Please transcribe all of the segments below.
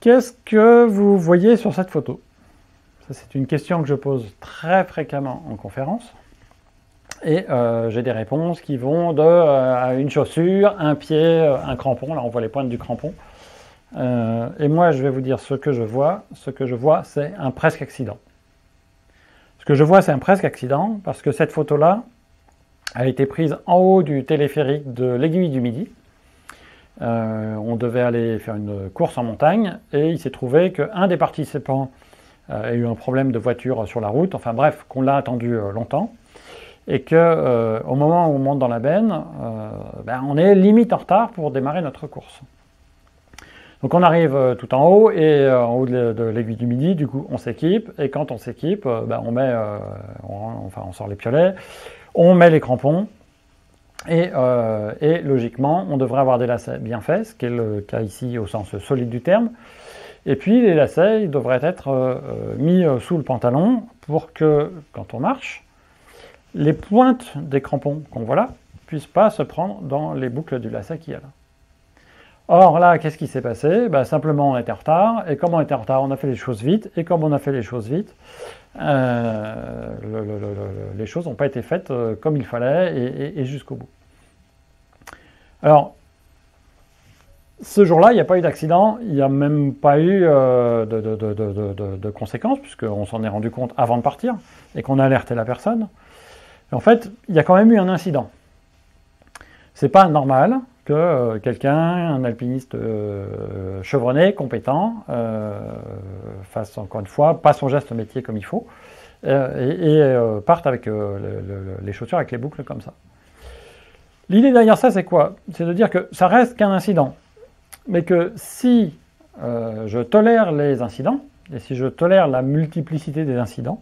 Qu'est-ce que vous voyez sur cette photo? Ça, c'est une question que je pose très fréquemment en conférence. Et j'ai des réponses qui vont de une chaussure, un pied, un crampon. Là, on voit les pointes du crampon. Et moi, je vais vous dire ce que je vois. Ce que je vois, c'est un presque accident. Ce que je vois, c'est un presque accident parce que cette photo-là a été prise en haut du téléphérique de l'Aiguille du Midi. On devait aller faire une course en montagne et il s'est trouvé qu'un des participants a eu un problème de voiture sur la route. Enfin bref, qu'on l'a attendu longtemps. Et qu'au moment où on monte dans la benne, on est limite en retard pour démarrer notre course. Donc on arrive tout en haut, et en haut de l'Aiguille du Midi, du coup on s'équipe, et quand on s'équipe, on sort les piolets, on met les crampons, et logiquement on devrait avoir des lacets bien faits, ce qui est le cas ici au sens solide du terme, et puis les lacets ils devraient être mis sous le pantalon pour que quand on marche, les pointes des crampons qu'on voit là ne puissent pas se prendre dans les boucles du lacet qu'il y a là. Or là, qu'est-ce qui s'est passé? Simplement, on était en retard, et comme on était en retard, on a fait les choses vite, et comme on a fait les choses vite, les choses n'ont pas été faites comme il fallait, et jusqu'au bout. Alors, ce jour-là, il n'y a pas eu d'accident, il n'y a même pas eu de conséquences, puisqu'on s'en est rendu compte avant de partir, et qu'on a alerté la personne. En fait, il y a quand même eu un incident. C'est pas normal que quelqu'un, un alpiniste chevronné, compétent, fasse encore une fois pas son geste métier comme il faut, et parte avec les chaussures avec les boucles comme ça. L'idée derrière ça, c'est quoi? C'est de dire que ça reste qu'un incident, mais que si je tolère les incidents, et si je tolère la multiplicité des incidents,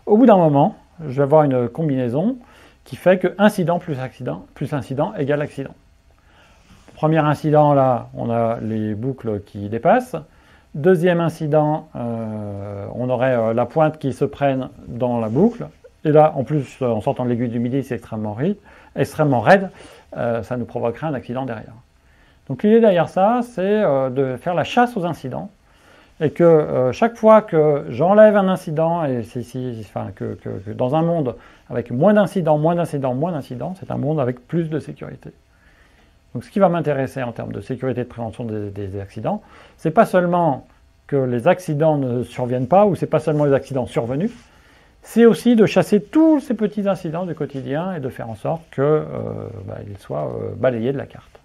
au bout d'un moment, je vais avoir une combinaison qui fait que incident plus incident égale accident. Premier incident, là, on a les boucles qui dépassent. Deuxième incident, on aurait la pointe qui se prenne dans la boucle. Et là, en plus, en sortant de l'Aiguille du Midi, c'est extrêmement raide. Ça nous provoquerait un accident derrière. Donc l'idée derrière ça, c'est de faire la chasse aux incidents. Et que chaque fois que j'enlève un incident, et que dans un monde avec moins d'incidents, c'est un monde avec plus de sécurité. Donc ce qui va m'intéresser en termes de sécurité de prévention des accidents, c'est pas seulement que les accidents ne surviennent pas, ou c'est pas seulement les accidents survenus, c'est aussi de chasser tous ces petits incidents du quotidien et de faire en sorte qu'ils soient balayés de la carte.